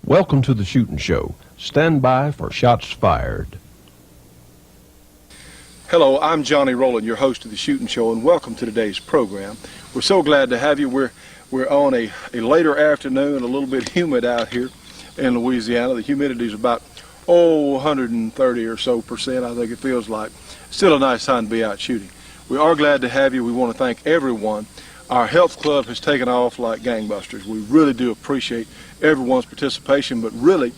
Welcome to the Shootin' Show. Stand by for shots fired. Hello, I'm Johnny Rowland, your host of the Shootin' Show, and welcome to today's program. We're so glad to have you. We're on a later afternoon, a little bit humid out here in Louisiana. The humidity is about 130 or so percent, I think it feels like. Still a nice time to be out shooting. We are glad to have you. We want to thank everyone. Our health club has taken off like gangbusters. We really do appreciate everyone's participation, but really,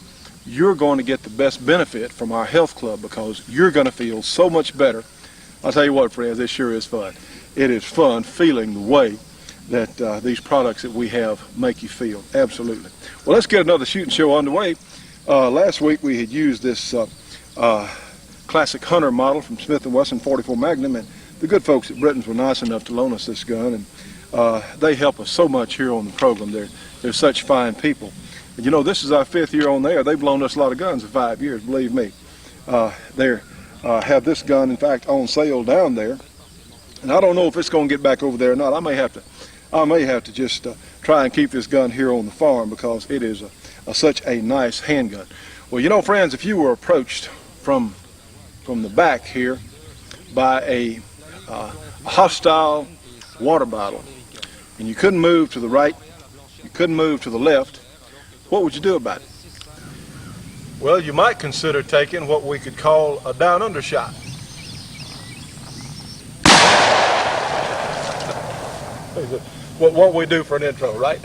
you're going to get the best benefit from our health club because you're going to feel so much better. I'll tell you what, friends, it sure is fun. It is fun feeling the way that these products that we have make you feel. Absolutely. Well, let's get another Shootin' Show underway. Last week we had used this classic Hunter model from Smith & Wesson 44 Magnum, and the good folks at Britton's were nice enough to loan us this gun, and they help us so much here on the program. They're such fine people. And you know, this is our 5th year on there. They've loaned us a lot of guns in 5 years, believe me. They have this gun, in fact, on sale down there. And I don't know if it's going to get back over there or not. I may have to just try and keep this gun here on the farm because it is such a nice handgun. Well, you know, friends, if you were approached from the back here by a hostile water bottle and you couldn't move to the right, you couldn't move to the left, what would you do about it? Well, you might consider taking what we could call a down under shot. What we do for an intro, right?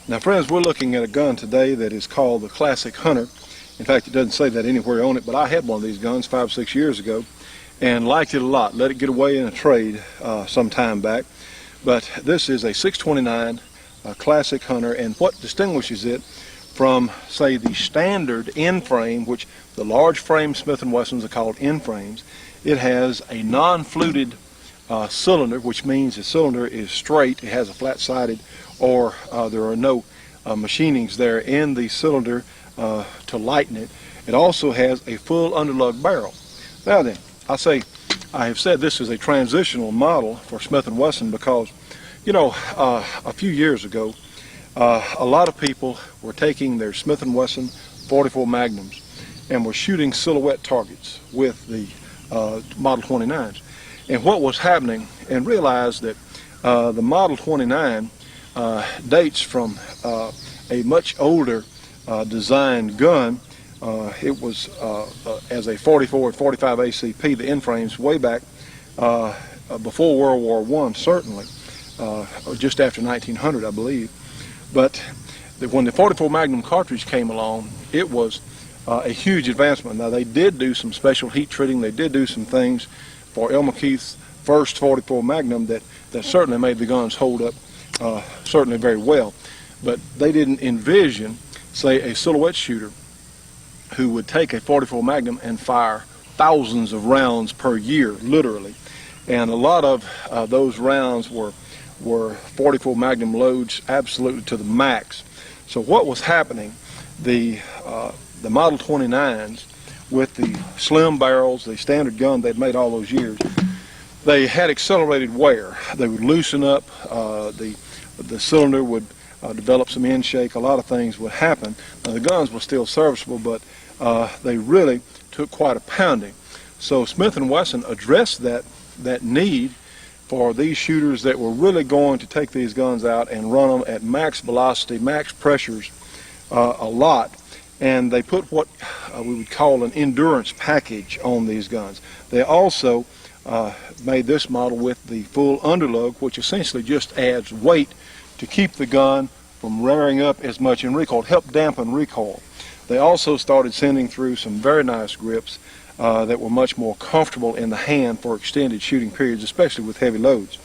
Now, friends, we're looking at a gun today that is called the Classic Hunter. In fact, it doesn't say that anywhere on it, but I had one of these guns 5 or 6 years ago and liked it a lot. Let it get away in a trade some time back. But this is a 629 Classic Hunter, and what distinguishes it from, say, the standard end frame, which the large frame Smith & Wessons are called end frames, it has a non-fluted cylinder, which means the cylinder is straight. It has a flat-sided, or there are no machinings there in the cylinder to lighten it. It also has a full underlug barrel. Now then, I have said this is a transitional model for Smith & Wesson because, you know, a few years ago, a lot of people were taking their Smith & Wesson 44 Magnums and were shooting silhouette targets with the Model 29s. And what was happening, and realized that the Model 29 dates from a much older designed gun. It was as a 44 and 45 ACP, the end frames way back before World War I, certainly, or just after 1900, I believe. But when the 44 Magnum cartridge came along, it was a huge advancement. Now, they did do some special heat treating. They did do some things for Elmer Keith's first 44 Magnum that certainly made the guns hold up certainly very well. But they didn't envision, say, a silhouette shooter who would take a 44 Magnum and fire thousands of rounds per year, literally. And a lot of those rounds were 44 Magnum loads absolutely to the max. So what was happening, the Model 29s with the slim barrels, the standard gun they'd made all those years, they had accelerated wear. They would loosen up, the cylinder would develop some end shake, a lot of things would happen. Now, the guns were still serviceable, but they really took quite a pounding. So Smith & Wesson addressed that need for these shooters that were really going to take these guns out and run them at max velocity, max pressures a lot. And they put what we would call an endurance package on these guns. They also made this model with the full underlug, which essentially just adds weight to keep the gun from rearing up as much in recoil, help dampen recoil. They also started sending through some very nice grips that were much more comfortable in the hand for extended shooting periods, especially with heavy loads.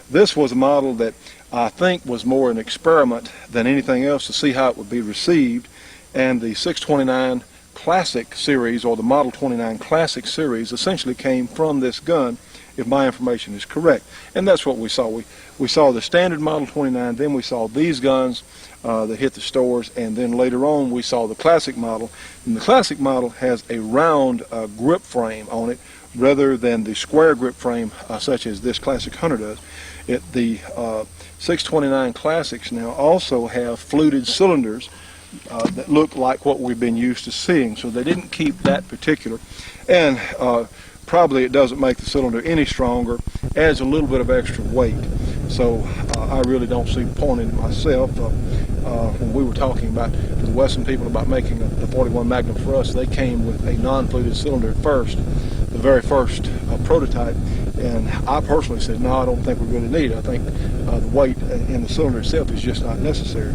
This was a model that I think was more an experiment than anything else to see how it would be received, and the 629 Classic series, or the Model 29 Classic series, essentially came from this gun, if my information is correct. And that's what we saw. We saw the standard Model 29, then we saw these guns that hit the stores, and then later on we saw the Classic model. And the Classic model has a round grip frame on it, rather than the square grip frame such as this Classic Hunter does. The 629 Classics now also have fluted cylinders that look like what we've been used to seeing, so they didn't keep that particular, and probably it doesn't make the cylinder any stronger, adds a little bit of extra weight. So I really don't see the point in it myself. When we were talking about the Wesson people about making the 41 Magnum for us, they came with a non-fluted cylinder at first, the very first prototype, and I personally said, no, I don't think we really need it. I think the weight in the cylinder itself is just not necessary.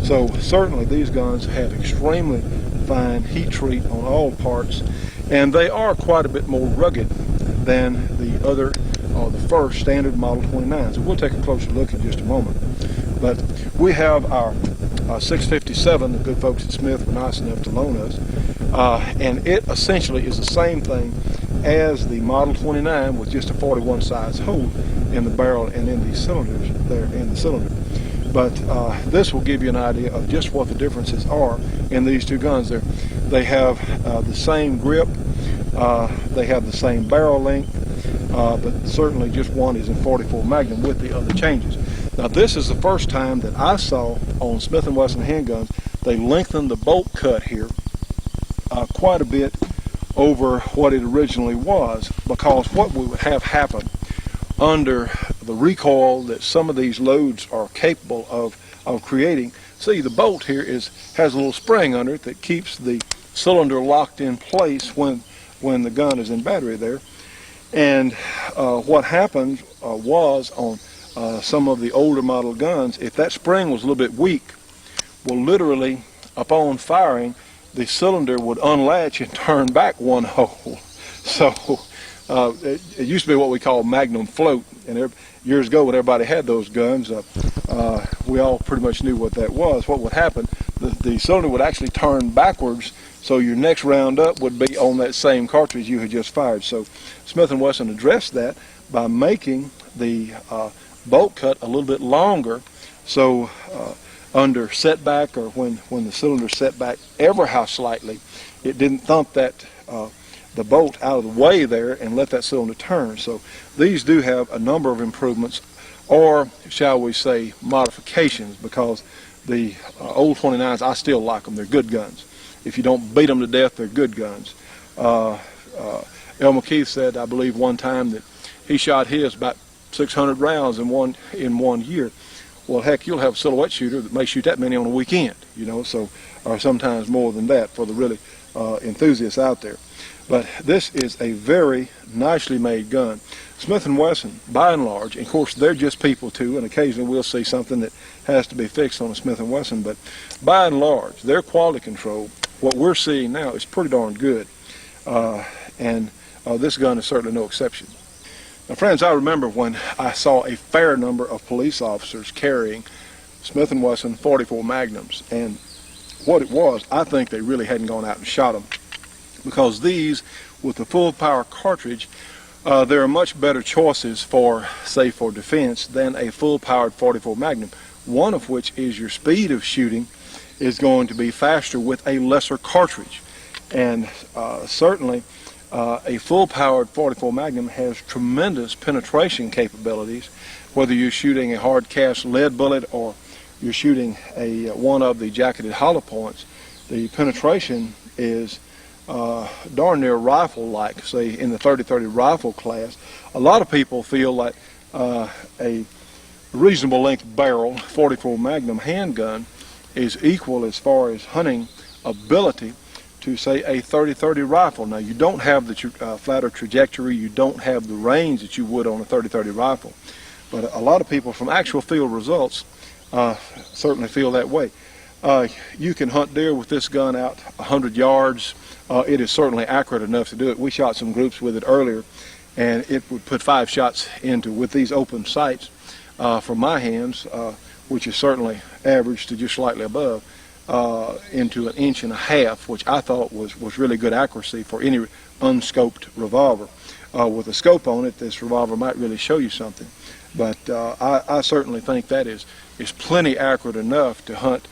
So certainly these guns have extremely fine heat treat on all parts, and they are quite a bit more rugged than the other, the first standard Model 29s. So we'll take a closer look in just a moment. But we have our 657, the good folks at Smith were nice enough to loan us, and it essentially is the same thing as the Model 29 with just a 41 size hole in the barrel and in the cylinders there in the cylinder. But this will give you an idea of just what the differences are in these two guns. They have the same grip, they have the same barrel length, but certainly just one is in 44 Magnum with the other changes. Now this is the first time that I saw on Smith & Wesson handguns they lengthened the bolt cut here quite a bit over what it originally was, because what would have happened under the recoil that some of these loads are capable of creating. See, the bolt here has a little spring under it that keeps the cylinder locked in place when the gun is in battery there. And what happened was on some of the older model guns, if that spring was a little bit weak, well, literally upon firing, the cylinder would unlatch and turn back one hole. So it used to be what we call Magnum float, and years ago when everybody had those guns, we all pretty much knew what that was. What would happen, the cylinder would actually turn backwards, so your next round up would be on that same cartridge you had just fired. So Smith & Wesson addressed that by making the bolt cut a little bit longer, so under setback, or when the cylinder set back ever how slightly, it didn't thump that the bolt out of the way there and let that cylinder turn. So these do have a number of improvements, or shall we say modifications, because the old 29s, I still like them. They're good guns. If you don't beat them to death, they're good guns. El McKeith said, I believe one time, that he shot his about 600 rounds in one year. Well, heck, you'll have a silhouette shooter that may shoot that many on a weekend, you know, so, or sometimes more than that for the really enthusiasts out there. But this is a very nicely made gun. Smith & Wesson, by and large, and of course they're just people too, and occasionally we'll see something that has to be fixed on a Smith & Wesson, but by and large, their quality control, what we're seeing now, is pretty darn good. And this gun is certainly no exception. Now, friends, I remember when I saw a fair number of police officers carrying Smith & Wesson 44 Magnums, and what it was, I think they really hadn't gone out and shot them, because these, with the full power cartridge, there are much better choices for, say, for defense than a full powered 44 Magnum, one of which is your speed of shooting is going to be faster with a lesser cartridge. And certainly a full-powered 44 Magnum has tremendous penetration capabilities, whether you're shooting a hard-cast lead bullet or you're shooting one of the jacketed hollow points. The penetration is darn near rifle-like, say in the 30-30 rifle class. A lot of people feel like a reasonable length barrel 44 Magnum handgun is equal as far as hunting ability to, say, a 30-30 rifle. Now, you don't have the flatter trajectory, you don't have the range that you would on a 30-30 rifle, but a lot of people from actual field results certainly feel that way. You can hunt deer with this gun out 100 yards. It is certainly accurate enough to do it. We shot some groups with it earlier, and it would put 5 shots into, with these open sights from my hands, which is certainly average to just slightly above, into 1.5 inches, which I thought was really good accuracy for any unscoped revolver. With a scope on it, this revolver might really show you something. But I certainly think that is plenty accurate enough to hunt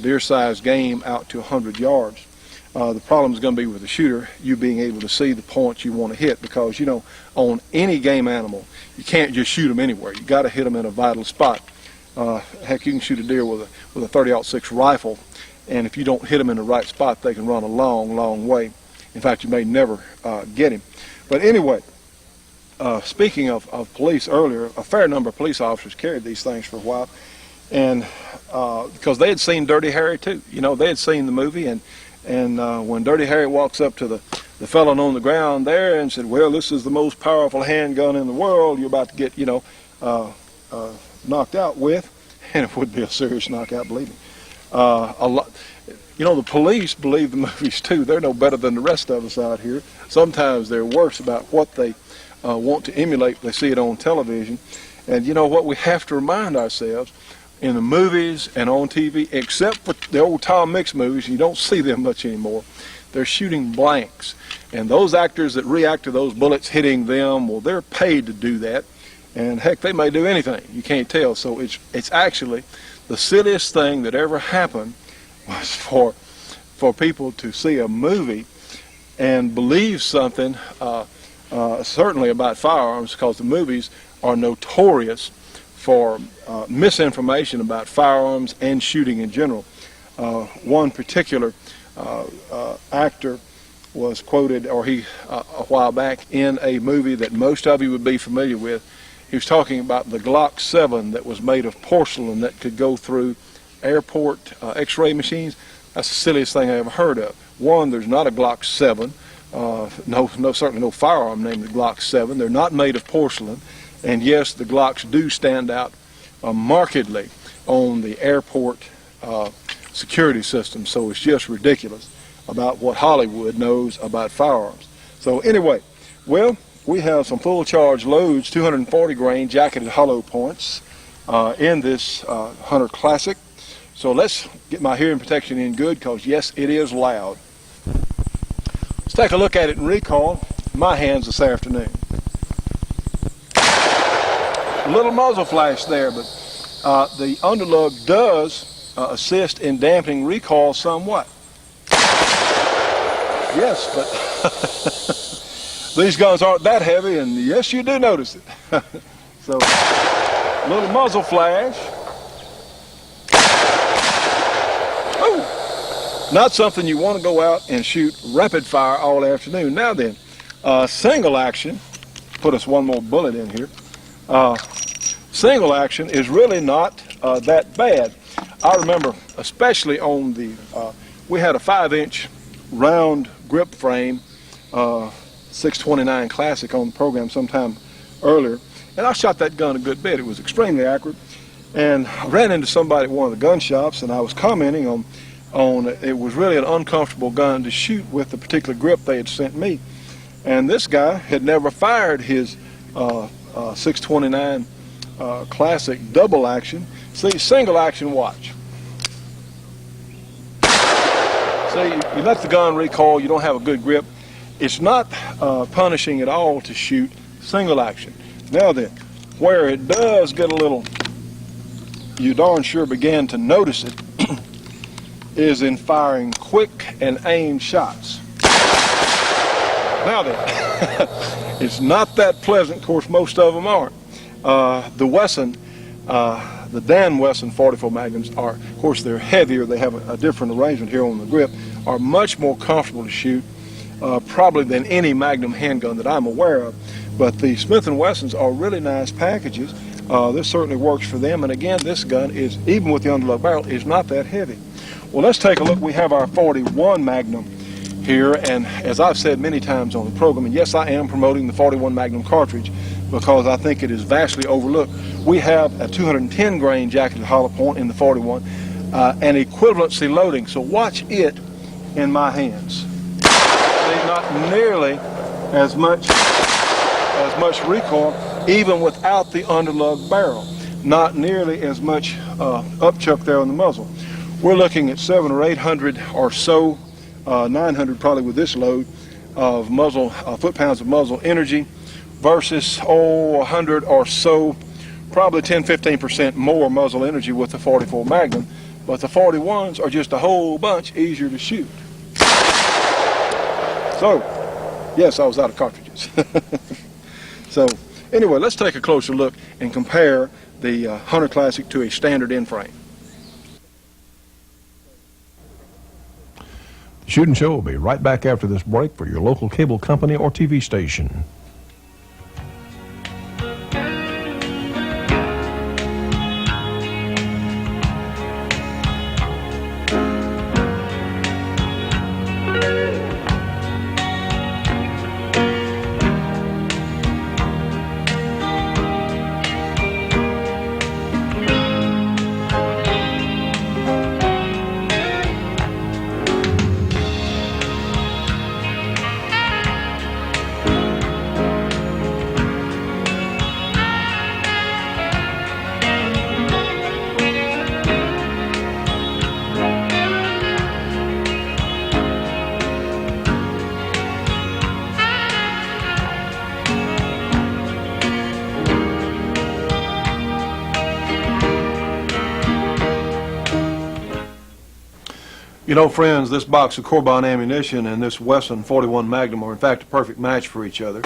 deer-sized game out to 100 yards. The problem is going to be with the shooter, you being able to see the points you want to hit, because, you know, on any game animal, you can't just shoot them anywhere. You got to hit them in a vital spot. Heck, you can shoot a deer with a 30-06 rifle, and if you don't hit them in the right spot, they can run a long, long way. In fact, you may never get him. But anyway, speaking of police earlier, a fair number of police officers carried these things for a while, and because they had seen Dirty Harry too. You know, they had seen the movie, and when Dirty Harry walks up to the fellow on the ground there and said, well, this is the most powerful handgun in the world you're about to get, you know, knocked out with, and it would be a serious knockout, believe me. A lot, you know, the police believe the movies too. They're no better than the rest of us out here. Sometimes they're worse about what they want to emulate. They see it on television. And you know what, we have to remind ourselves, in the movies and on TV, except for the old Tom Mix movies, you don't see them much anymore, they're shooting blanks. And those actors that react to those bullets hitting them, well, they're paid to do that. And heck, they may do anything. You can't tell. So it's actually the silliest thing that ever happened was for people to see a movie and believe something, certainly about firearms, because the movies are notorious for misinformation about firearms and shooting in general. One particular actor was quoted, or a while back, in a movie that most of you would be familiar with. He was talking about the Glock 7 that was made of porcelain that could go through airport x-ray machines. That's the silliest thing I ever heard of. One, there's not a Glock 7. Certainly no firearm named the Glock 7. They're not made of porcelain. And yes, the Glocks do stand out markedly on the airport security system. So it's just ridiculous about what Hollywood knows about firearms. So anyway, well, we have some full charge loads, 240 grain jacketed hollow points in this Hunter Classic. So let's get my hearing protection in good, because yes, it is loud. Let's take a look at it in recoil. My hands this afternoon. A little muzzle flash there, but the underlug does assist in dampening recoil somewhat. Yes, but these guns aren't that heavy, and yes, you do notice it. So, a little muzzle flash. Oh, not something you want to go out and shoot rapid fire all afternoon. Now then, single action. Put us one more bullet in here. Single action is really not that bad. I remember, especially on the, we had a 5-inch round grip frame, 629 Classic on the program sometime earlier, and I shot that gun a good bit. It was extremely accurate, and I ran into somebody at one of the gun shops, and I was commenting on it was really an uncomfortable gun to shoot with the particular grip they had sent me, and this guy had never fired his 629 Classic double action. See, single action, watch. See, you let the gun recoil, you don't have a good grip. It's not punishing at all to shoot single action. Now then, where it does get a little, you darn sure begin to notice it, is in firing quick and aimed shots. Now then, it's not that pleasant. Of course, most of them aren't. The Wesson, the Dan Wesson 44 Magnums are, of course, they're heavier. They have a different arrangement here on the grip, are much more comfortable to shoot, probably than any Magnum handgun that I'm aware of. But the Smith & Wessons are really nice packages. This certainly works for them. And again, this gun is, even with the underlug barrel, is not that heavy. Well, let's take a look. We have our 41 Magnum here, and as I've said many times on the program, and yes, I am promoting the 41 Magnum cartridge because I think it is vastly overlooked. We have a 210 grain jacketed hollow point in the 41, and equivalency loading. So watch it in my hands. See, not nearly as much recoil, even without the underlug barrel. Not nearly as much upchuck there on the muzzle. We're looking at 700 or 800 or so, 900 probably with this load of muzzle, foot-pounds of muzzle energy versus 100 or so, probably 10-15% more muzzle energy with the 44 Magnum, but the 41s are just a whole bunch easier to shoot. So, yes, I was out of cartridges. So, anyway, let's take a closer look and compare the Hunter Classic to a standard end frame. The Shootin' Show will be right back after this break for your local cable company or TV station. You know, friends, this box of Corbon ammunition and this Wesson 41 Magnum are in fact a perfect match for each other.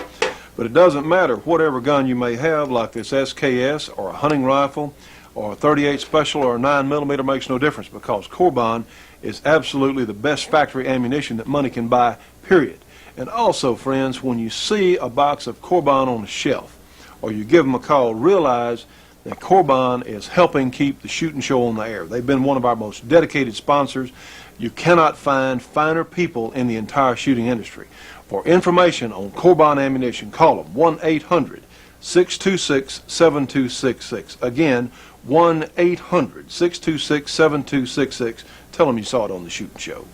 But it doesn't matter whatever gun you may have, like this SKS or a hunting rifle or a 38 Special or a 9mm, makes no difference, because Corbon is absolutely the best factory ammunition that money can buy, period. And also, friends, when you see a box of Corbon on the shelf or you give them a call, realize that Corbon is helping keep the Shootin' Show on the air. They've been one of our most dedicated sponsors. You cannot find finer people in the entire shooting industry. For information on Corbon ammunition, call them 1-800-626-7266. Again, 1-800-626-7266. Tell them you saw it on the Shootin' Show.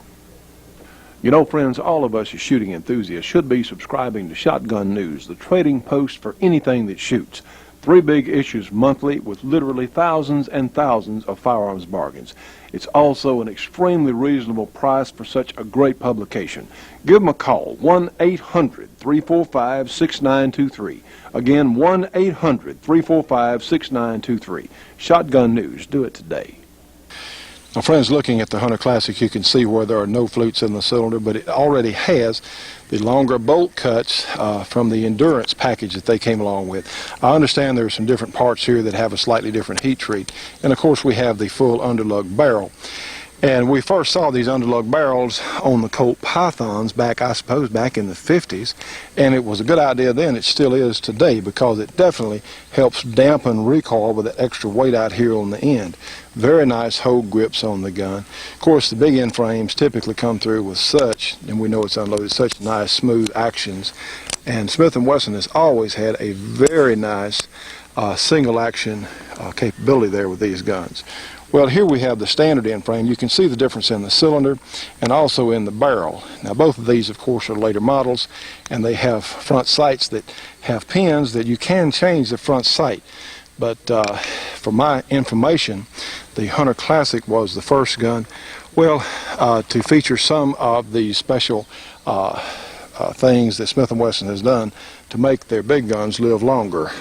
You know, friends, all of us as shooting enthusiasts should be subscribing to Shotgun News, the trading post for anything that shoots. 3 big issues monthly with literally thousands and thousands of firearms bargains. It's also an extremely reasonable price for such a great publication. Give them a call, 1-800-345-6923. Again, 1-800-345-6923. Shotgun News. Do it today. Now, friends, looking at the Hunter Classic, you can see where there are no flutes in the cylinder, but it already has the longer bolt cuts from the Endurance package that they came along with. I understand there are some different parts here that have a slightly different heat treat, and of course we have the full underlug barrel. And we first saw these underlug barrels on the Colt Pythons back, I suppose, back in the 50s, and it was a good idea then. It still is today, because it definitely helps dampen recoil with that extra weight out here on the end. Very nice hold grips on the gun. Of course, the big end frames typically come through with such, and we know it's unloaded, such nice smooth actions. And Smith & Wesson has always had a very nice single action capability there with these guns. Well, here we have the standard end frame. You can see the difference in the cylinder and also in the barrel. Now, both of these, of course, are later models, and they have front sights that have pins that you can change the front sight. But for my information, the Hunter Classic was the first gun, well, to feature some of the special things that Smith & Wesson has done to make their big guns live longer.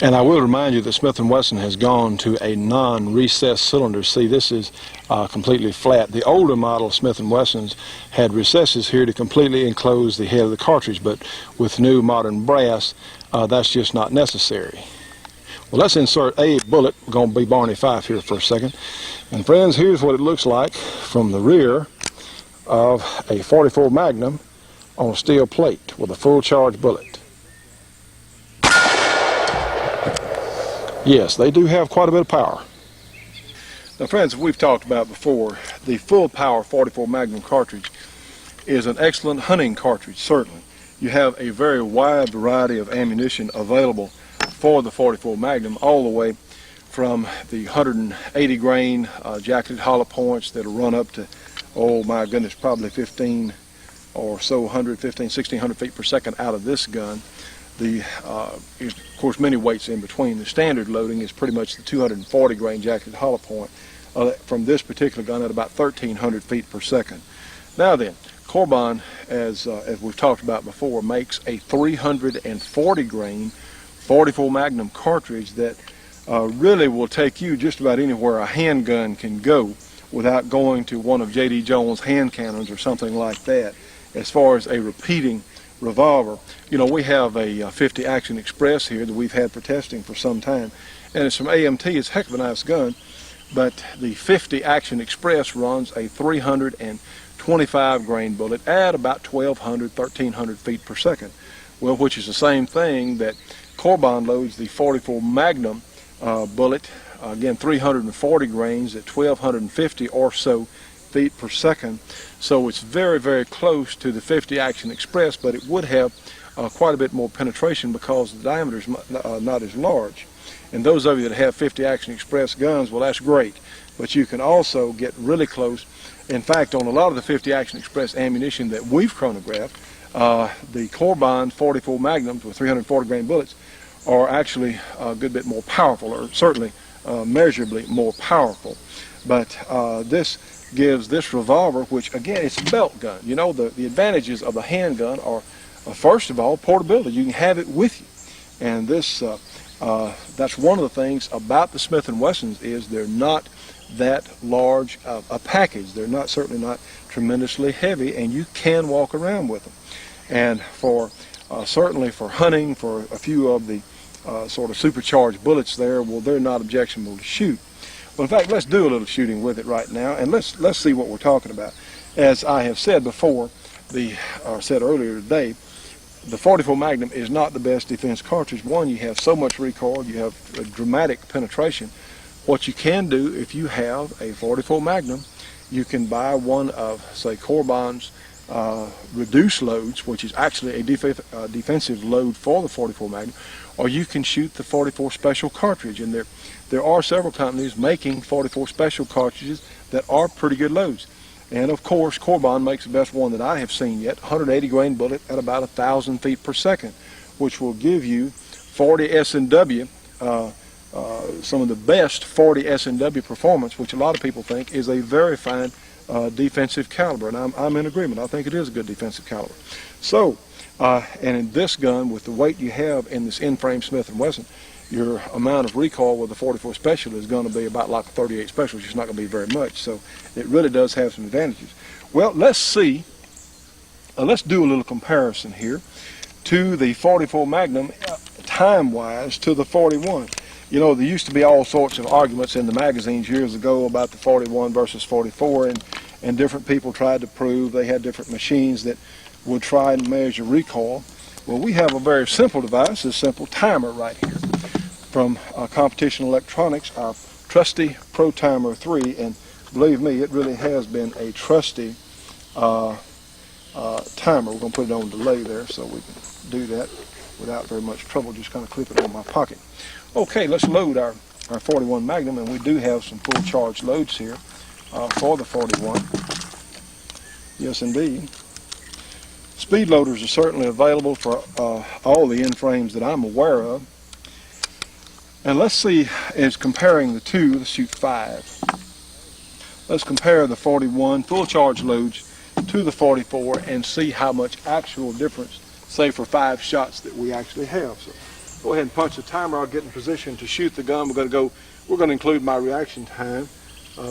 And I will remind you that Smith & Wesson has gone to a non-recessed cylinder. See, this is completely flat. The older model of Smith & Wesson's had recesses here to completely enclose the head of the cartridge, but with new modern brass, that's just not necessary. Well, let's insert a bullet. We're going to be Barney Fife here for a second. And friends, here's what it looks like from the rear of a 44 Magnum on a steel plate with a full charge bullet. Yes, they do have quite a bit of power. Now, friends, we've talked about before, the full power 44 Magnum cartridge is an excellent hunting cartridge, certainly. You have a very wide variety of ammunition available for the 44 Magnum, all the way from the 180 grain jacketed hollow points that'll run up to, oh my goodness, probably 15 or so 1600 feet per second out of this gun. Of course, many weights in between. The standard loading is pretty much the 240 grain jacketed hollow point from this particular gun at about 1300 feet per second. Now then, Corbon, as we've talked about before, makes a 340 grain 44 Magnum cartridge that really will take you just about anywhere a handgun can go without going to one of J.D. Jones hand cannons or something like that. as far as a repeating revolver. You know, we have a 50 Action Express here that we've had for testing for some time, and it's from AMT. It's a heck of a nice gun, but the 50 Action Express runs a 325 grain bullet at about 1,200, 1,300 feet per second. Well, which is the same thing that Corbon loads the 44 Magnum bullet, again 340 grains at 1,250 or so feet per second. So it's very, very close to the 50 Action Express, but it would have quite a bit more penetration because the diameter is not as large. And those of you that have 50 Action Express guns, well, that's great, but you can also get really close. In fact, on a lot of the 50 Action Express ammunition that we've chronographed, the Corbon 44 Magnums with 340 grain bullets are actually a good bit more powerful, or certainly measurably more powerful. But this gives this revolver, which again, it's a belt gun. You know, the advantages of a handgun are, first of all, portability. You can have it with you. And this, that's one of the things about the Smith & Wessons is they're not that large a package. They're certainly not tremendously heavy, and you can walk around with them. And for certainly for hunting, for a few of the sort of supercharged bullets there, well, they're not objectionable to shoot. Well, in fact, let's do a little shooting with it right now, and let's see what we're talking about. As I have said before, or said earlier today, the 44 Magnum is not the best defense cartridge. One, you have so much recoil, you have a dramatic penetration. What you can do if you have a 44 Magnum, you can buy one of, say, Corbon's reduced loads, which is actually a defensive load for the 44 Magnum, or you can shoot the 44 Special cartridge. And there are several companies making 44 Special cartridges that are pretty good loads. And of course, Corbon makes the best one that I have seen yet, 180 grain bullet at about 1,000 feet per second, which will give you 40 S&W, some of the best 40 S&W performance, which a lot of people think is a very fine defensive caliber, and I'm in agreement. I think it is a good defensive caliber. So, and in this gun, with the weight you have in this in-frame Smith & Wesson, your amount of recoil with the 44 Special is going to be about like a 38 Special. It's just not going to be very much. So it really does have some advantages. Well, let's see. Let's do a little comparison here to the 44 Magnum time-wise to the 41. You know, there used to be all sorts of arguments in the magazines years ago about the 41 versus 44, and different people tried to prove they had different machines that would try and measure recoil. Well, we have a very simple device, a simple timer right here from Competition Electronics, our trusty Pro Timer 3, and believe me, it really has been a trusty timer. We're going to put it on delay there so we can do that without very much trouble, just kind of clip it on my pocket. Okay, let's load our 41 Magnum, and we do have some full charge loads here for the 41. Yes, indeed. Speed loaders are certainly available for all the in-frames that I'm aware of. And let's see, as comparing the two, let's shoot 5. Let's compare the 41 full charge loads to the 44 and see how much actual difference, say for 5 shots, that we actually have. So go ahead and punch the timer. I'll get in position to shoot the gun. We're going to include my reaction time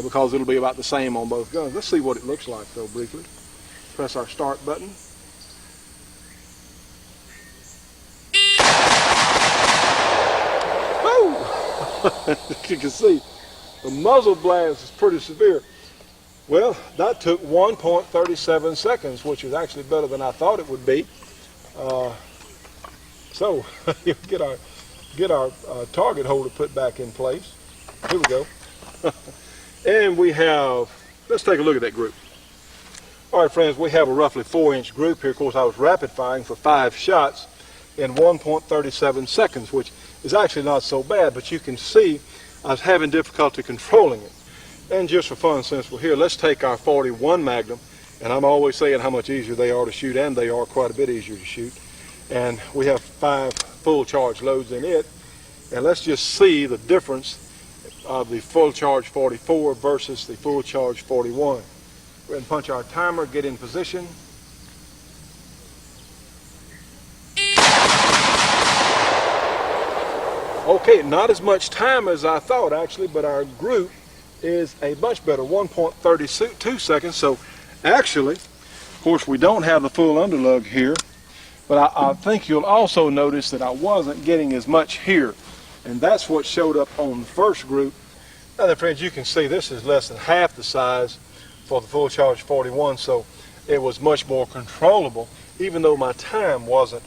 because it'll be about the same on both guns. Let's see what it looks like though briefly. Press our start button. As you can see, the muzzle blast is pretty severe. Well, that took 1.37 seconds, which is actually better than I thought it would be. So get our target holder put back in place. Here we go. And we have, let's take a look at that group. All right, friends, we have a roughly 4-inch group here. Of course, I was rapid firing for 5 shots in 1.37 seconds, which is actually not so bad, but you can see I was having difficulty controlling it. And just for fun, since we're here, let's take our 41 Magnum, and I'm always saying how much easier they are to shoot, and they are quite a bit easier to shoot. And we have 5 full charge loads in it, and let's just see the difference of the full charge 44 versus the full charge 41. Go ahead and punch our timer, get in position. Okay, not as much time as I thought actually, but our group is a much better 1.32 seconds. So actually, course, we don't have the full underlug here, but I think you'll also notice that I wasn't getting as much here, and that's what showed up on the first group. Now then, friends, you can see this is less than half the size for the full charge 41, so it was much more controllable, even though my time wasn't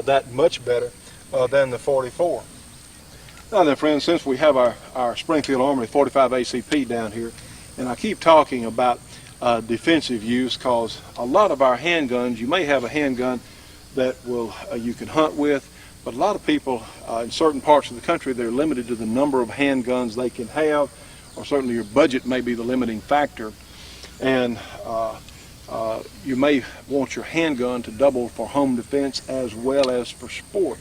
that much better than the 44. Now then, friends, since we have our Springfield Armory 45 ACP down here, and I keep talking about defensive use, because a lot of our handguns, you may have a handgun that will you can hunt with, but a lot of people in certain parts of the country, they're limited to the number of handguns they can have, or certainly your budget may be the limiting factor, and you may want your handgun to double for home defense as well as for sport.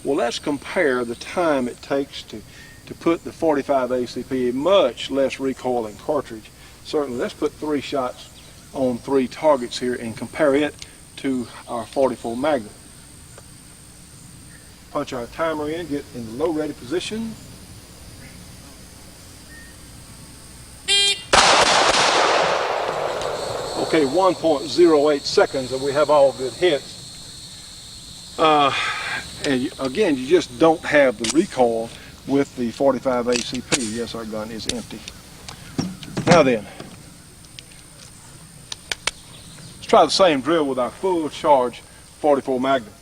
Well, let's compare the time it takes to put the 45 ACP, a much less recoiling cartridge. Certainly, let's put 3 shots on 3 targets here and compare it to our 44 Magnum. Punch our timer in, get in the low ready position. Okay, 1.08 seconds and we have all good hits. And again, you just don't have the recoil with the 45 ACP. Yes, our gun is empty. Now then, let's try the same drill with our full charge 44 Magnum.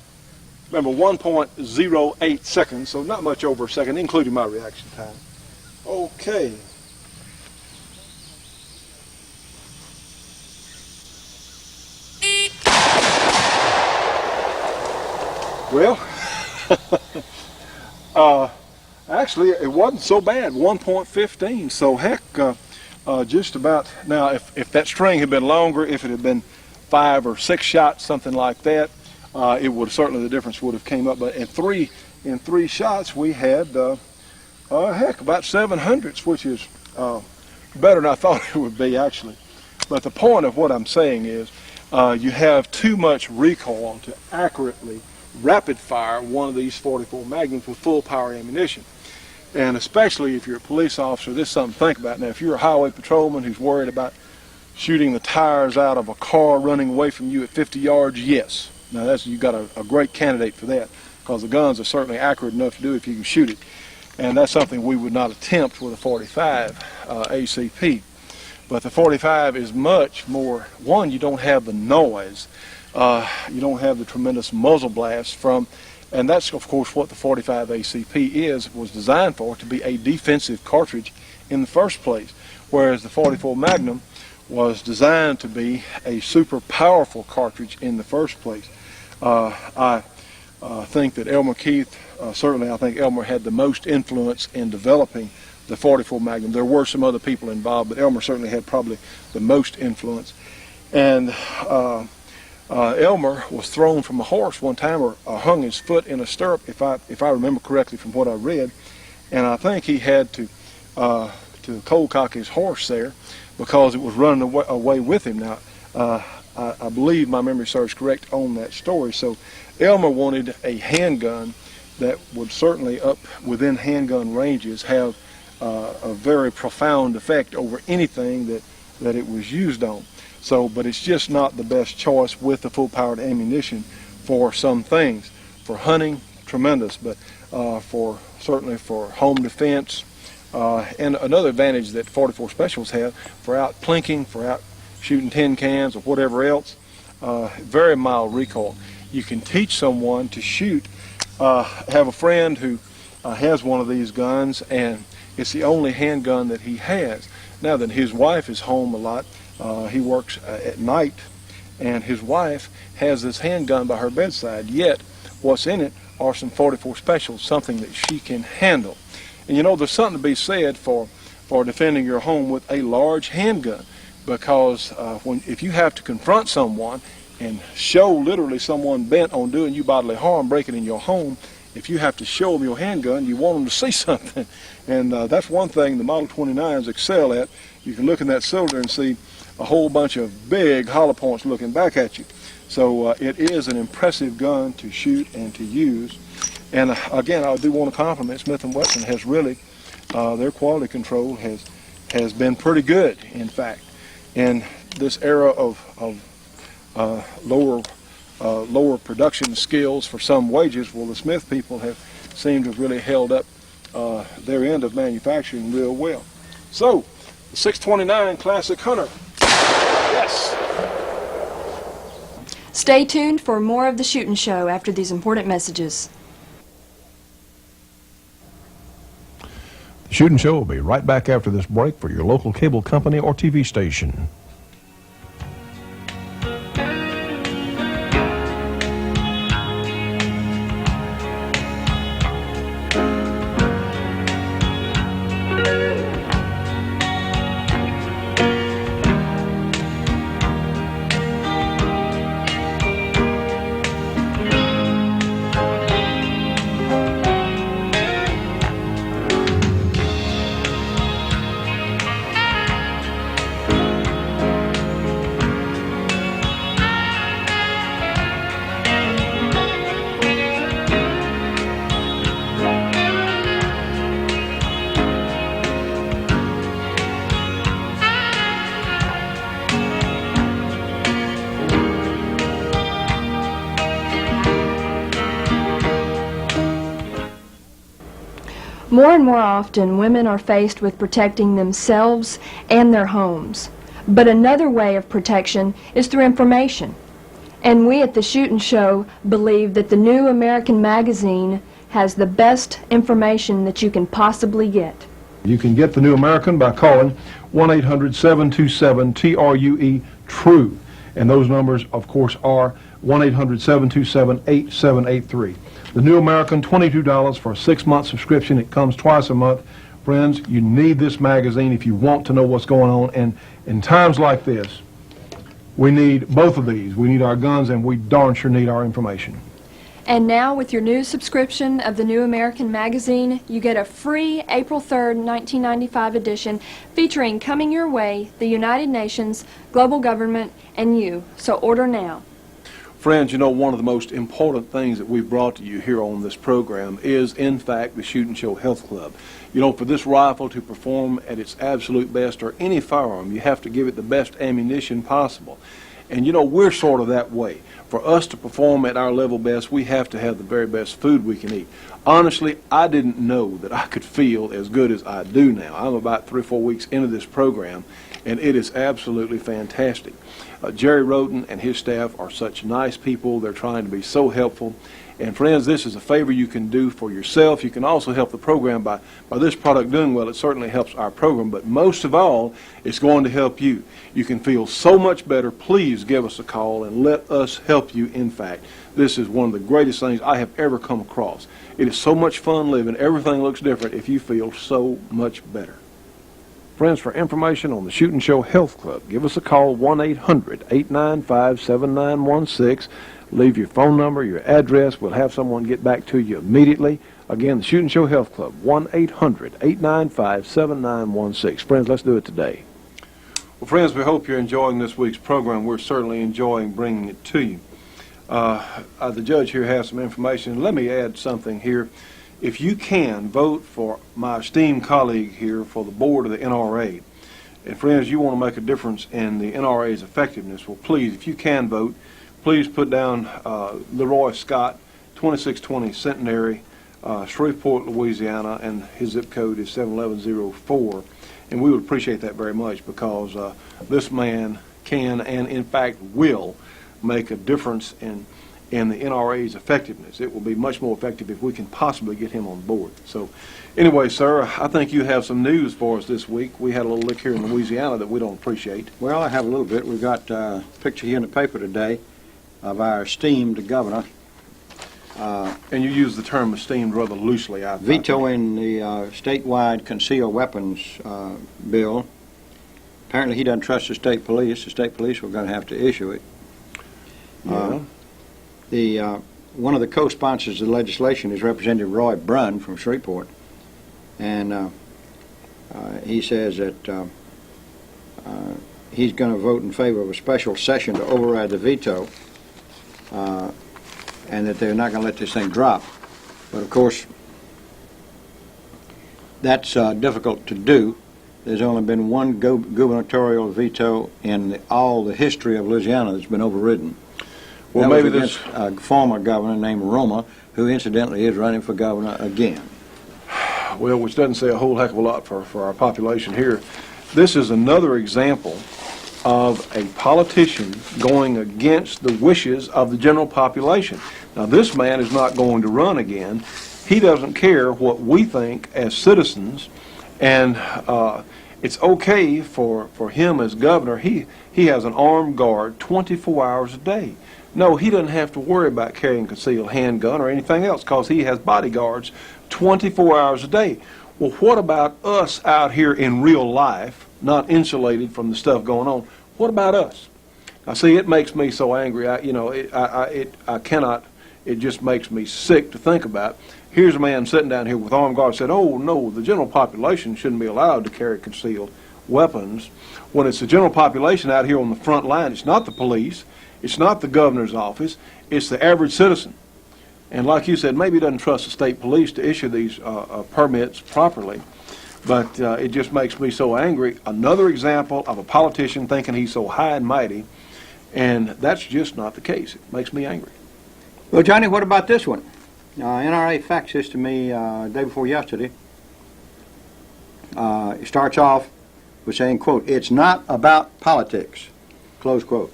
Remember, 1.08 seconds, so not much over a second, including my reaction time. Okay. Well, actually, it wasn't so bad, 1.15, so heck, just about. Now, if that string had been longer, if it had been 5 or 6 shots, something like that, it would certainly, the difference would have came up. But in three shots, we had heck, about 700s, which is better than I thought it would be, actually. But the point of what I'm saying is, you have too much recoil to accurately rapid fire one of these 44 Magnums with full power ammunition. And especially if you're a police officer, this is something to think about. Now, if you're a highway patrolman who's worried about shooting the tires out of a car running away from you at 50 yards, yes. Now, you've got a great candidate for that, because the guns are certainly accurate enough to do if you can shoot it. And that's something we would not attempt with a 45 ACP. But the 45 is much more, one, you don't have the noise. You don't have the tremendous muzzle blast from, and that's of course what the 45 ACP was designed for, to be a defensive cartridge in the first place, whereas the 44 Magnum was designed to be a super powerful cartridge in the first place. I think that Elmer Keith, certainly I think Elmer had the most influence in developing the 44 Magnum. There were some other people involved, but Elmer certainly had probably the most influence. And Elmer was thrown from a horse one time, or hung his foot in a stirrup, if I remember correctly from what I read, and I think he had to cold cock his horse there because it was running away with him. Now, I believe my memory serves correct on that story. So Elmer wanted a handgun that would certainly, up within handgun ranges, have a very profound effect over anything that it was used on. So, but it's just not the best choice with the full-powered ammunition for some things. For hunting, tremendous, but certainly for home defense, and another advantage that 44 Specials have, for out plinking, for out shooting tin cans or whatever else, very mild recoil. You can teach someone to shoot. Have a friend who has one of these guns, and it's the only handgun that he has. Now that his wife is home a lot, he works at night, and his wife has this handgun by her bedside, yet what's in it are some 44 Specials, something that she can handle. And you know, there's something to be said for defending your home with a large handgun, because if you have to confront someone and show literally someone bent on doing you bodily harm, breaking in your home, if you have to show them your handgun, you want them to see something. And that's one thing the Model 29s excel at. You can look in that cylinder and see a whole bunch of big hollow points looking back at you. So it is an impressive gun to shoot and to use. And again, I do want to compliment Smith & Wesson. Has really, their quality control has been pretty good, in fact. In this era of lower production skills for some wages. Well, the Smith people have seemed to have really held up their end of manufacturing real well. So, the 629 Classic Hunter. Yes. Stay tuned for more of the Shootin' Show after these important messages. The Shootin' Show will be right back after this break for your local cable company or TV station. More and more often, women are faced with protecting themselves and their homes. But another way of protection is through information. And we at the Shootin' Show believe that the New American Magazine has the best information that you can possibly get. You can get the New American by calling 1-800-727-TRUE. And those numbers, of course, are 1-800-727-8783. The New American, $22 for a 6-month subscription. It comes twice a month. Friends, you need this magazine if you want to know what's going on. And in times like this, we need both of these. We need our guns, and we darn sure need our information. And now, with your new subscription of the New American Magazine, you get a free April 3rd, 1995 edition featuring Coming Your Way, the United Nations, global government, and you. So order now. Friends, you know, one of the most important things that we've brought to you here on this program is, in fact, the Shootin' Show Health Club. You know, for this rifle to perform at its absolute best, or any firearm, you have to give it the best ammunition possible. And, you know, we're sort of that way. For us to perform at our level best, we have to have the very best food we can eat. Honestly, I didn't know that I could feel as good as I do now. I'm about 3 or 4 weeks into this program, and it is absolutely fantastic. Jerry Rowland and his staff are such nice people. They're trying to be so helpful. And friends, this is a favor you can do for yourself. You can also help the program by this product doing well. It certainly helps our program, but most of all, it's going to help you. You can feel so much better. Please give us a call and let us help you. In fact, this is one of the greatest things I have ever come across. It is so much fun living. Everything looks different if you feel so much better. Friends, for information on the Shootin' Show Health Club, give us a call, 1-800-895-7916. Leave your phone number, your address. We'll have someone get back to you immediately. Again, the Shootin' Show Health Club, 1-800-895-7916. Friends, let's do it today. Well, friends, we hope you're enjoying this week's program. We're certainly enjoying bringing it to you. The judge here has some information. Let me add something here. If you can, vote for my esteemed colleague here for the board of the NRA. And friends, you want to make a difference in the NRA's effectiveness. Well, please, if you can vote, please put down Leroy Scott, 2620 Centenary, Shreveport, Louisiana, and his zip code is 71104. And we would appreciate that very much, because this man can and in fact will make a difference in the NRA's effectiveness. It will be much more effective if we can possibly get him on board. So anyway, sir, I think you have some news for us this week. We had a little lick here in Louisiana that we don't appreciate. Well, I have a little bit. We've got a picture here in the paper today of our esteemed governor. And you use the term esteemed rather loosely, I think. Vetoing the statewide concealed weapons bill. Apparently he doesn't trust the state police. The state police were going to have to issue it. Yeah. One of the co-sponsors of the legislation is Representative Roy Brunn from Shreveport, and he says that he's going to vote in favor of a special session to override the veto, and that they're not going to let this thing drop. But of course, that's difficult to do. there's only been one gubernatorial veto in all the history of Louisiana that's been overridden. Well, That was maybe against a former governor named Roma, who incidentally is running for governor again. Well, which doesn't say a whole heck of a lot for our population here. This is another example of a politician going against the wishes of the general population. Now, this man is not going to run again. He doesn't care what we think as citizens, and it's okay for him as governor. He has an armed guard 24 hours a day. No, he doesn't have to worry about carrying a concealed handgun or anything else because he has bodyguards 24 hours a day. Well, what about us out here in real life, not insulated from the stuff going on? What about us? Now, see, it makes me so angry. I cannot. It just makes me sick to think about. Here's a man sitting down here with armed guards said, "Oh no, the general population shouldn't be allowed to carry concealed weapons." When it's the general population out here on the front line, it's not the police, it's not the governor's office, it's the average citizen. And like you said, maybe he doesn't trust the state police to issue these permits properly. But it just makes me so angry. Another example of a politician thinking he's so high and mighty, and that's just not the case. It makes me angry. Well, Johnny, what about this one? NRA faxed this to me day before yesterday. It starts off with saying, quote, "It's not about politics," close quote.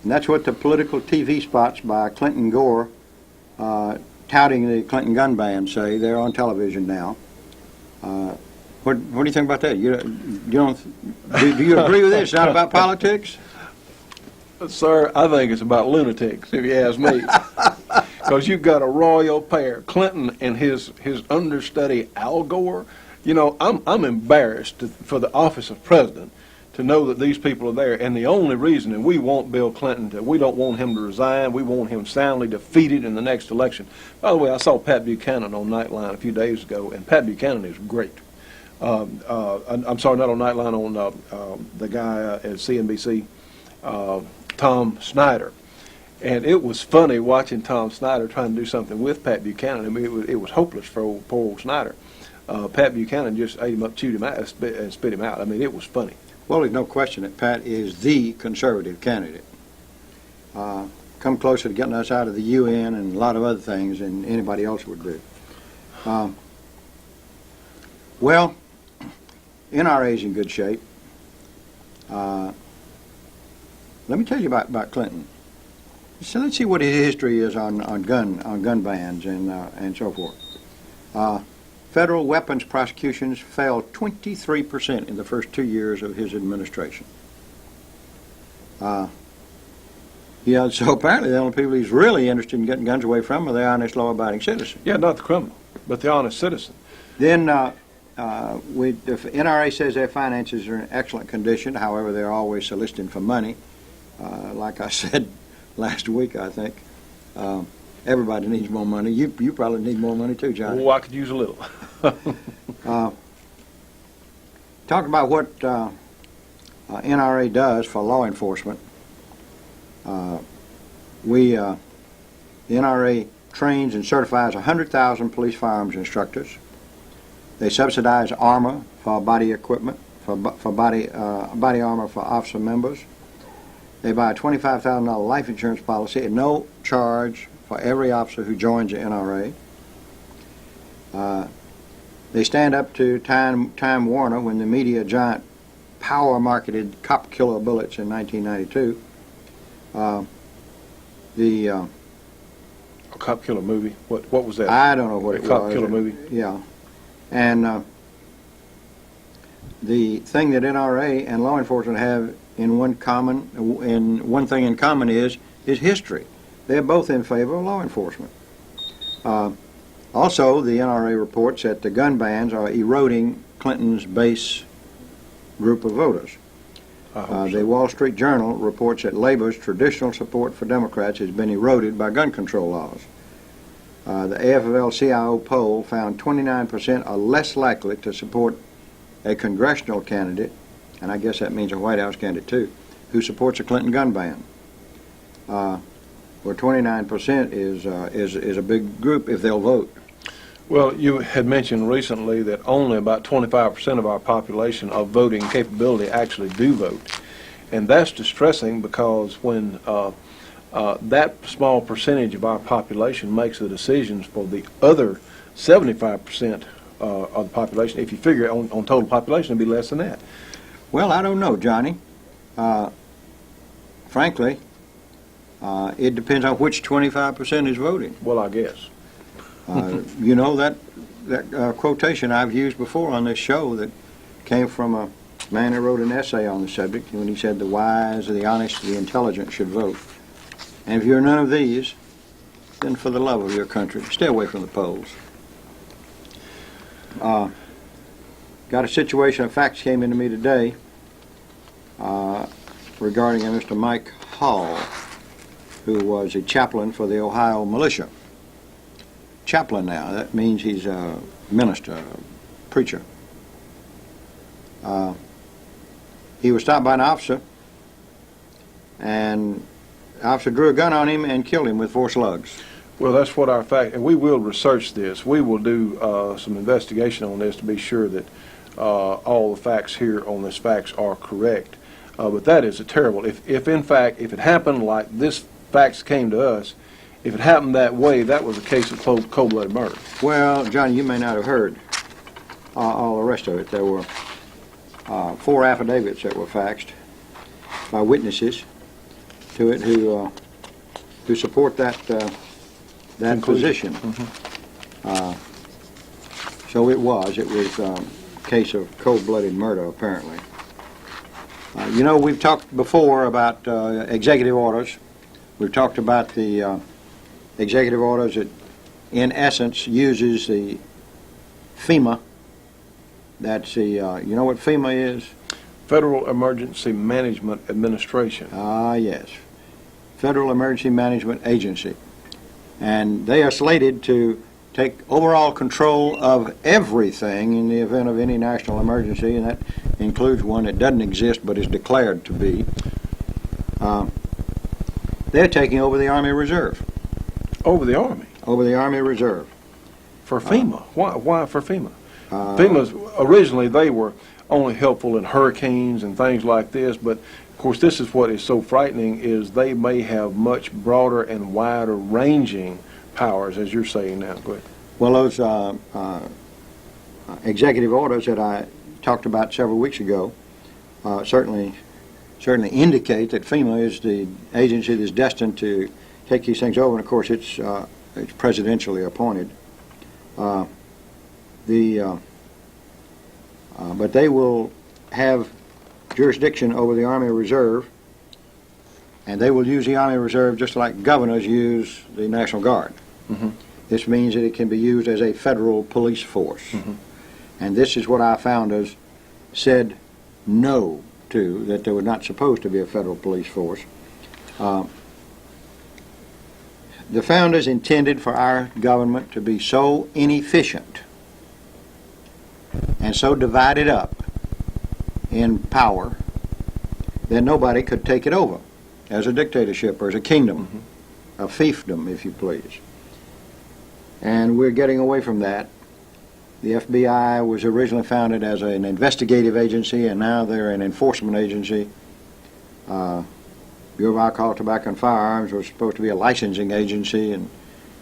And that's what the political TV spots by Clinton Gore touting the Clinton gun ban say. They're on television now. What do you think about that? Do you agree with it? It's not about politics? Sir, I think it's about lunatics, if you ask me. Because you've got a royal pair, Clinton and his understudy Al Gore. You know, I'm embarrassed for the office of president to know that these people are there. And the only reason, and we want Bill Clinton we don't want him to resign. We want him soundly defeated in the next election. By the way, I saw Pat Buchanan on Nightline a few days ago, and Pat Buchanan is great. I'm sorry, not on Nightline, on the guy at CNBC, Tom Snyder. And it was funny watching Tom Snyder trying to do something with Pat Buchanan. I mean, it was hopeless for poor old Snyder. Pat Buchanan just ate him up, chewed him out, and spit him out. I mean, it was funny. Well, there's no question that Pat is the conservative candidate. Come closer to getting us out of the UN and a lot of other things than anybody else would do. Well, NRA's in good shape. Let me tell you about Clinton. So let's see what his history is on gun bans and so forth. Federal weapons prosecutions fell 23% in the first 2 years of his administration. Yeah, so apparently the only people he's really interested in getting guns away from are the honest, law-abiding citizen. Yeah, not the criminal, but the honest citizen. Then the NRA says their finances are in excellent condition. However, they're always soliciting for money. Like I said last week, I think. Everybody needs more money. You probably need more money too, Johnny. Oh, I could use a little. Talk about what NRA does for law enforcement. The NRA trains and certifies 100,000 police firearms instructors. They subsidize armor for body equipment, for body armor for officer members. They buy a $25,000 life insurance policy at no charge for every officer who joins the NRA. They stand up to Time Warner when the media giant power-marketed cop killer bullets in 1992. A cop killer movie. What was that? I don't know what it was. Cop killer movie. Yeah, and the thing that NRA and law enforcement have one thing in common is history. They're both in favor of law enforcement. Also, the NRA reports that the gun bans are eroding Clinton's base group of voters. The Wall Street Journal reports that labor's traditional support for Democrats has been eroded by gun control laws. The AFL-CIO poll found 29% are less likely to support a congressional candidate, and I guess that means a White House candidate too, who supports a Clinton gun ban. Where 29% is a big group if they'll vote. Well, you had mentioned recently that only about 25% of our population of voting capability actually do vote. And that's distressing because when that small percentage of our population makes the decisions for the other 75% of the population, if you figure on total population, it'd be less than that. Well, I don't know, Johnny. Frankly, it depends on which 25% is voting. Well, I guess. You know, that quotation I've used before on this show that came from a man who wrote an essay on the subject when he said the wise, the honest, the intelligent should vote. And if you're none of these, then for the love of your country, stay away from the polls. Got a situation, facts came into me today regarding a Mr. Mike Hall, who was a chaplain for the Ohio militia. Chaplain now, that means he's a minister, a preacher. He was stopped by an officer, and the officer drew a gun on him and killed him with 4 slugs. Well, that's what our fact, and we will research this. We will do some investigation on this to be sure that all the facts here on this facts are correct. But that is a terrible, if in fact, if it happened like this facts came to us, if it happened that way, that was a case of cold-blooded murder. Well, Johnny, you may not have heard all the rest of it. There were 4 affidavits that were faxed by witnesses to it who support that position. So it was a case of cold-blooded murder, apparently. You know, we've talked before about executive orders. We've talked about the executive orders that, in essence, uses the FEMA. That's the, you know what FEMA is? Federal Emergency Management Administration. Ah, yes. Federal Emergency Management Agency. And they are slated to take overall control of everything in the event of any national emergency, and that includes one that doesn't exist but is declared to be. They're taking over the Army Reserve. Over the Army? Over the Army Reserve. For FEMA? Why for FEMA? FEMA's, originally they were only helpful in hurricanes and things like this, but of course this is what is so frightening, is they may have much broader and wider ranging powers, as you're saying now. Go ahead. Well, those executive orders that I talked about several weeks ago certainly indicate that FEMA is the agency that's destined to take these things over, and of course it's presidentially appointed. But they will have jurisdiction over the Army Reserve, and they will use the Army Reserve just like governors use the National Guard. This means that it can be used as a federal police force. And this is what our founders said no to, that there was not supposed to be a federal police force. The founders intended for our government to be so inefficient and so divided up in power that nobody could take it over as a dictatorship or as a kingdom, a fiefdom, if you please. And we're getting away from that. The FBI was originally founded as an investigative agency, and now they're an enforcement agency. Bureau of Alcohol, Tobacco, and Firearms was supposed to be a licensing agency and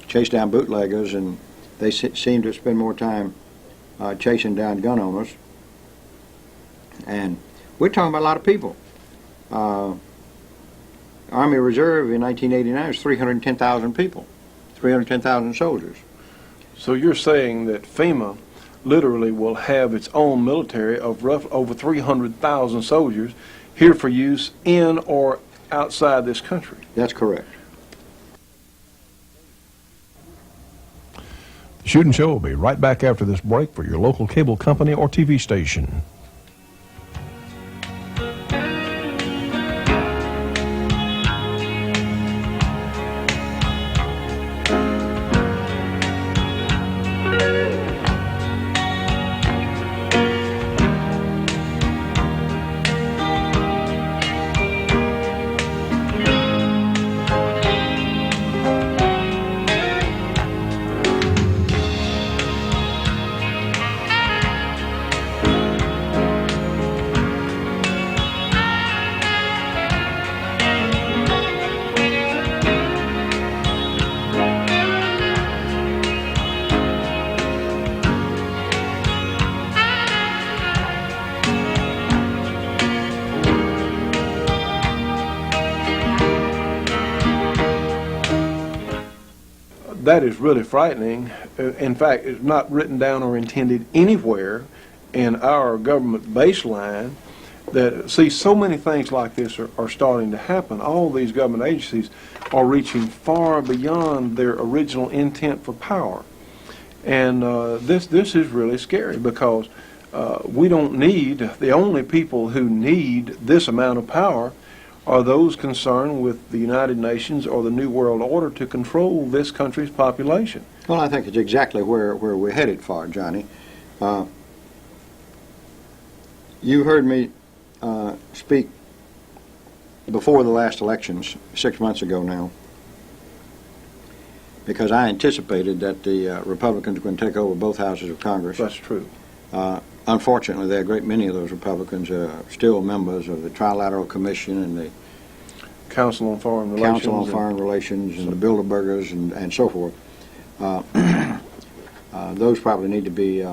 chase down bootleggers, and they seem to spend more time chasing down gun owners. And we're talking about a lot of people. Army Reserve in 1989 was 310,000 people, 310,000 soldiers. So you're saying that FEMA literally will have its own military of over 300,000 soldiers here for use in or outside this country? That's correct. The Shootin' Show will be right back after this break for your local cable company or TV station. that is really frightening. In fact, it's not written down or intended anywhere in our government baseline that, see, so many things like this are starting to happen. All these government agencies are reaching far beyond their original intent for power. And this is really scary because we don't need, the only people who need this amount of power are those concerned with the United Nations or the New World Order to control this country's population. Well, I think it's exactly where we're headed for, Johnny. You heard me speak before the last elections 6 months ago now, because I anticipated that the Republicans were going to take over both houses of Congress. That's true. Unfortunately, there are a great many of those Republicans still members of the Trilateral Commission and the Council on Foreign Relations. Council on Foreign Relations and the Bilderbergers and so forth. Those probably need to be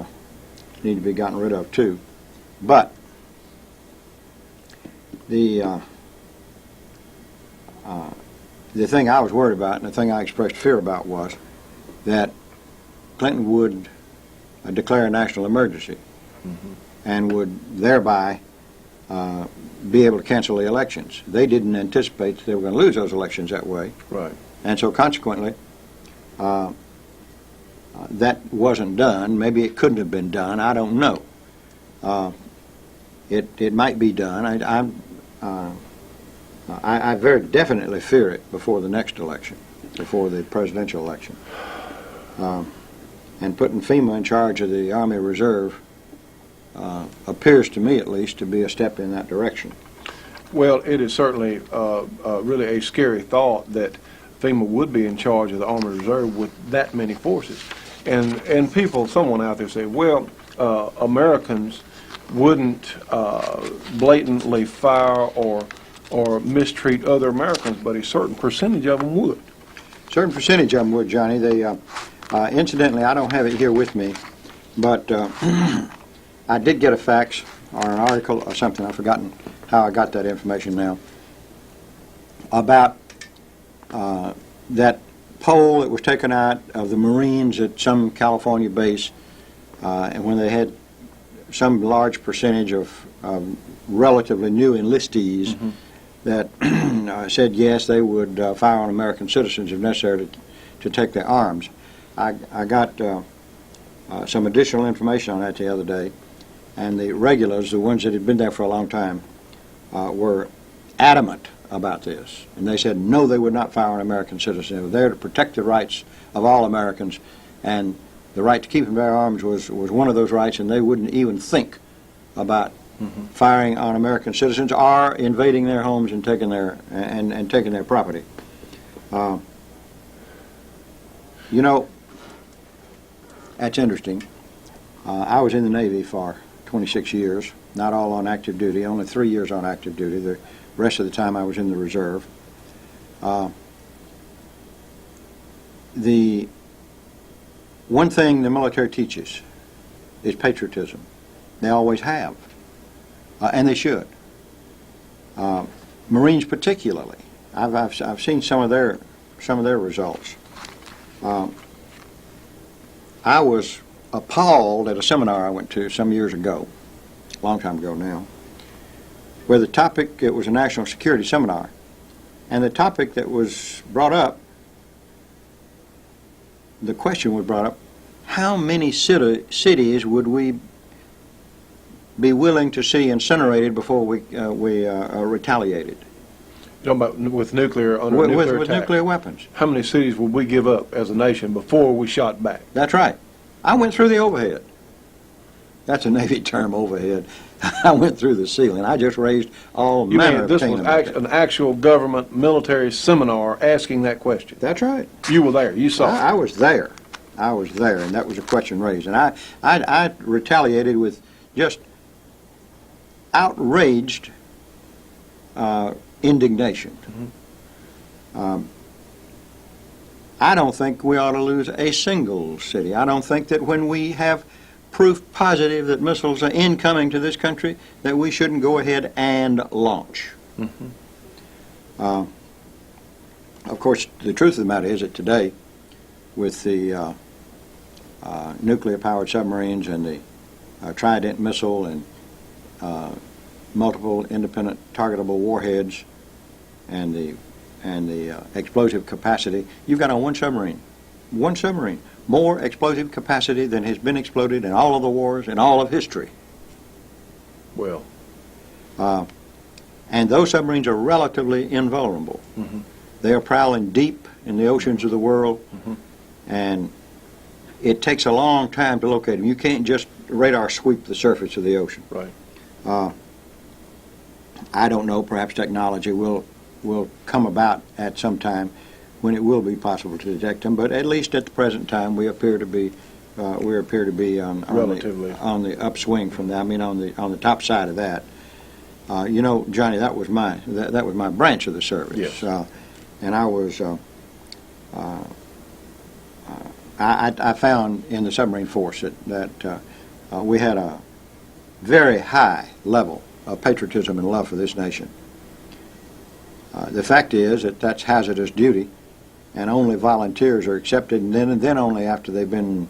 gotten rid of too. But the thing I was worried about and the thing I expressed fear about was that Clinton would declare a national emergency and would thereby be able to cancel the elections. They didn't anticipate that they were going to lose those elections that way. Right. And so consequently, that wasn't done. Maybe it couldn't have been done. I don't know. It might be done. I very definitely fear it before the next election, before the presidential election. And putting FEMA in charge of the Army Reserve appears to me, at least, to be a step in that direction. Well, it is certainly really a scary thought that FEMA would be in charge of the Army Reserve with that many forces. And people, someone out there say, well, Americans wouldn't blatantly fire or mistreat other Americans, but a certain percentage of them would. A certain percentage of them would, Johnny. They, incidentally, I don't have it here with me, but I did get a fax or an article or something. I've forgotten how I got that information now, about that poll that was taken out of the Marines at some California base, and when they had some large percentage of relatively new enlistees that said yes, they would fire on American citizens if necessary to take their arms. I got some additional information on that the other day, and the regulars, the ones that had been there for a long time, were adamant about this. And they said no, they would not fire on American citizens. They were there to protect the rights of all Americans, and the right to keep and bear arms was one of those rights, and they wouldn't even think about firing on American citizens or invading their homes and taking their taking their property. You know, that's interesting. I was in the Navy for 26 years, not all on active duty, only 3 years on active duty. The rest of the time I was in the reserve. The one thing the military teaches is patriotism. They always have, and they should. Marines particularly. I've seen some of their results. I was appalled at a seminar I went to some years ago, a long time ago now, where the topic, it was a national security seminar, and the topic that was brought up, the question was brought up, how many cities would we be willing to see incinerated before we retaliated? You're talking about with nuclear, With nuclear weapons. How many cities would we give up as a nation before we shot back? That's right. I went through the overhead. That's a Navy term, overhead. I went through the ceiling. I just raised all manner of this was an actual government military seminar asking that question? That's right. You were there. You saw it. I was there. I was there, and that was a question raised. And I retaliated with just outraged indignation. I don't think we ought to lose a single city. I don't think that when we have proof positive that missiles are incoming to this country, that we shouldn't go ahead and launch. Of course, the truth of the matter is that today, with the nuclear-powered submarines and the Trident missile and multiple independent targetable warheads and the explosive capacity. You've got on one submarine, more explosive capacity than has been exploded in all of the wars in all of history. Well, and those submarines are relatively invulnerable. mm-hmm. They are prowling deep in the oceans of the world, Mm-hmm. and it takes a long time to locate them. You can't just radar sweep the surface of the ocean. Right. I don't know, perhaps technology will come about at some time when it will be possible to detect them, but at least at the present time we appear to be on Relatively. on the upswing from that. I mean, on the top side of that. You know, Johnny, that was my branch of the service. Yes. And I was I found in the submarine force that we had a very high level of patriotism and love for this nation. The fact is that that's hazardous duty, and only volunteers are accepted, and then only after they've been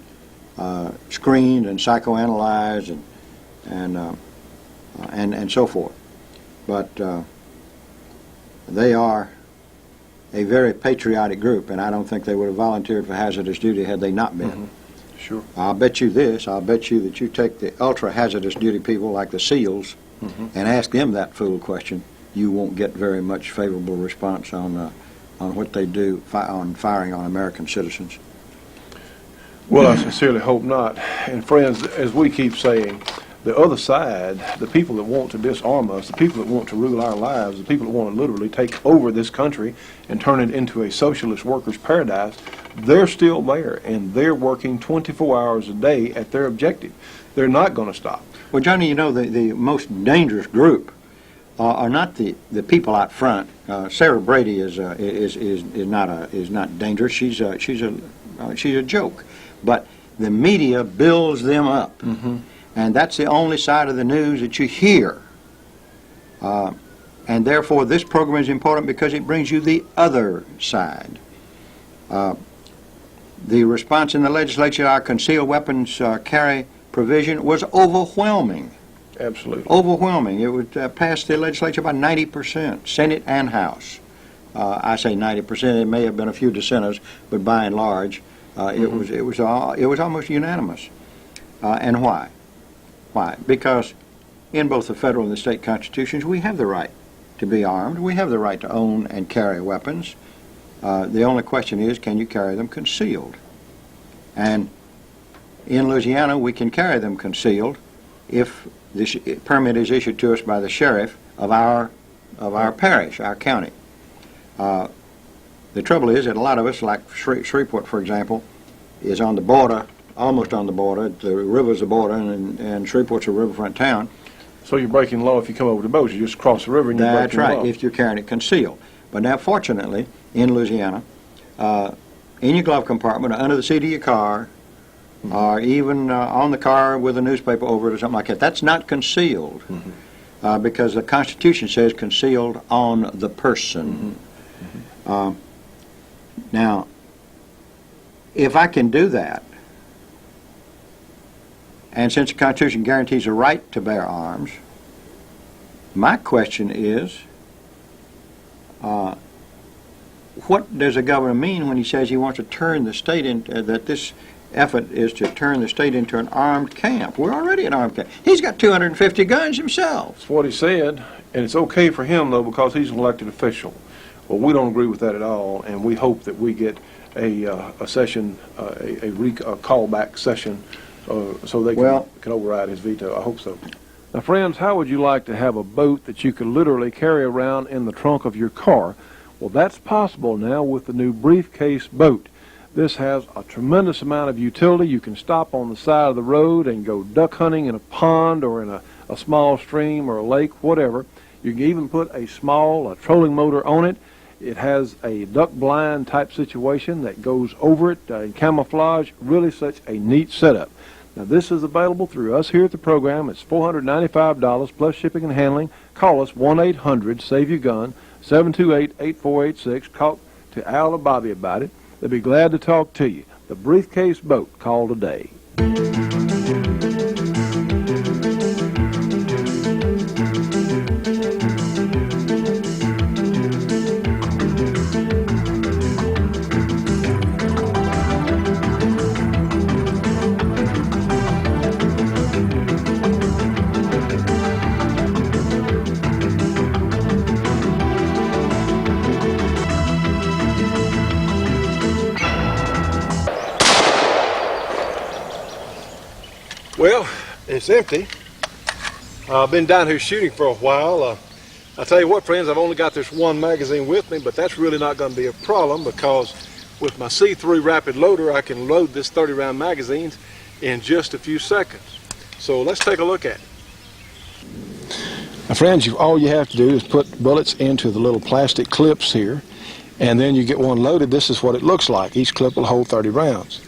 screened and psychoanalyzed and so forth. But they are a very patriotic group, and I don't think they would have volunteered for hazardous duty had they not been. Mm-hmm. Sure. I'll bet you this. I'll bet you that you take the ultra-hazardous duty people like the SEALs Mm-hmm. and ask them that fool question, you won't get very much favorable response on what they do on firing on American citizens. Well, I sincerely hope not. And friends, as we keep saying, the other side, the people that want to disarm us, the people that want to rule our lives, the people that want to literally take over this country and turn it into a socialist workers' paradise, they're still there, and they're working 24 hours a day at their objective. They're not going to stop. Well, Johnny, you know, the most dangerous group are not the people out front. Sarah Brady is not dangerous. She's a joke, but the media builds them up. Mm-hmm. And that's the only side of the news that you hear. And therefore, this program is important because it brings you the other side. The response in the legislature to our concealed weapons carry provision was overwhelming. Absolutely. Overwhelming. It would pass the legislature by 90%, Senate and House. I say 90%. It may have been a few dissenters, but by and large, it was almost unanimous. And why? Why? Because in both the federal and the state constitutions, we have the right to be armed. We have the right to own and carry weapons. The only question is, can you carry them concealed? And in Louisiana, we can carry them concealed if this permit is issued to us by the sheriff of our parish, our county. The trouble is that a lot of us, like Shreveport, for example, is on the border, almost on the border. The river's the border, and Shreveport's a riverfront town. So you're breaking the law if you come over the boat. You just cross the river and you're That's breaking the right, law. if you're carrying it concealed. But now, fortunately, in Louisiana, in your glove compartment, or under the seat of your car, or even on the car with a newspaper over it or something like that, that's not concealed. Because the Constitution says concealed on the person. Now, if I can do that, and since the Constitution guarantees a right to bear arms, my question is, what does the governor mean when he says he wants to turn the state into, that this effort is to turn the state into an armed camp? We're already an armed camp. He's got 250 guns himself. That's what he said, and it's okay for him, though, because he's an elected official. Well, we don't agree with that at all, and we hope that we get a session, a callback session, so they can override his veto. I hope so. Now, friends, how would you like to have a boat that you could literally carry around in the trunk of your car? Well, that's possible now with the new briefcase boat. This has a tremendous amount of utility. You can stop on the side of the road and go duck hunting in a pond or in a small stream or a lake, whatever. You can even put a small trolling motor on it. It has a duck blind type situation that goes over it in camouflage. Really such a neat setup. Now, this is available through us here at the program. It's $495 plus shipping and handling. Call us 1-800-SAVE-YOUR-GUN, 728-8486. Talk to Al or Bobby about it. They'll be glad to talk to you. The Briefcase Boat. Call today. Well, it's empty. I've been down here shooting for a while. I tell you what, friends, I've only got this one magazine with me, but that's really not going to be a problem because with my C3 rapid loader, I can load this 30-round magazine in just a few seconds. So let's take a look at it. Now, friends, all you have to do is put bullets into the little plastic clips here, and then you get one loaded. This is what it looks like. Each clip will hold 30 rounds.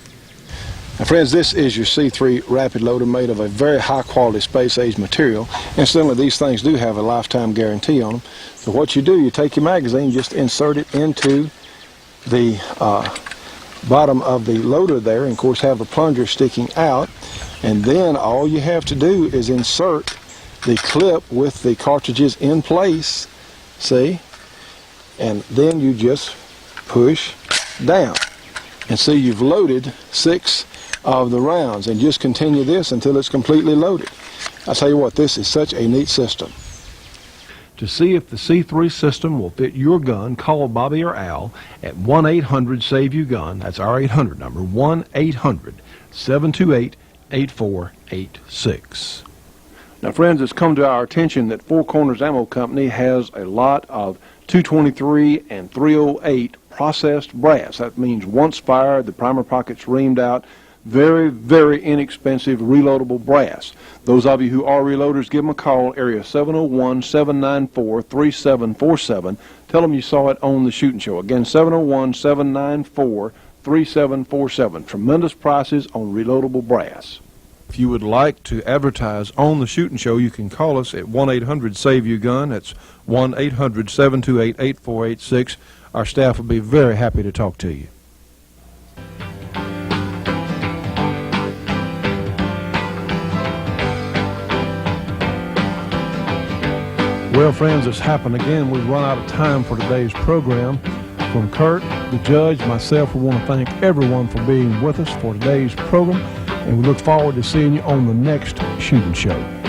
Now, friends, this is your C3 rapid loader made of a very high-quality space-age material. Incidentally, these things do have a lifetime guarantee on them. So what you do, you take your magazine, just insert it into the bottom of the loader there, and of course have the plunger sticking out, and then all you have to do is insert the clip with the cartridges in place, see, and then you just push down, and see you've loaded 6 of the rounds, and just continue this until it's completely loaded. I tell you what, this is such a neat system. To see if the C3 system will fit your gun, call Bobby or Al at 1-800-SAVE-YOU-GUN. That's our 800 number, 1-800-728-8486. Now, friends, it's come to our attention that Four Corners Ammo Company has a lot of 223 and 308 processed brass. That means once fired, the primer pocket's reamed out. Very, very inexpensive reloadable brass. Those of you who are reloaders, give them a call, area 701-794-3747. Tell them you saw it on the Shootin' Show. Again, 701-794-3747. Tremendous prices on reloadable brass. If you would like to advertise on the Shootin' Show, you can call us at 1-800-SAVE-YOU-GUN. That's 1-800-728-8486. Our staff will be very happy to talk to you. Well, friends, it's happened again. We've run out of time for today's program. From Kurt, the judge, myself, we want to thank everyone for being with us for today's program, and we look forward to seeing you on the next Shootin' Show.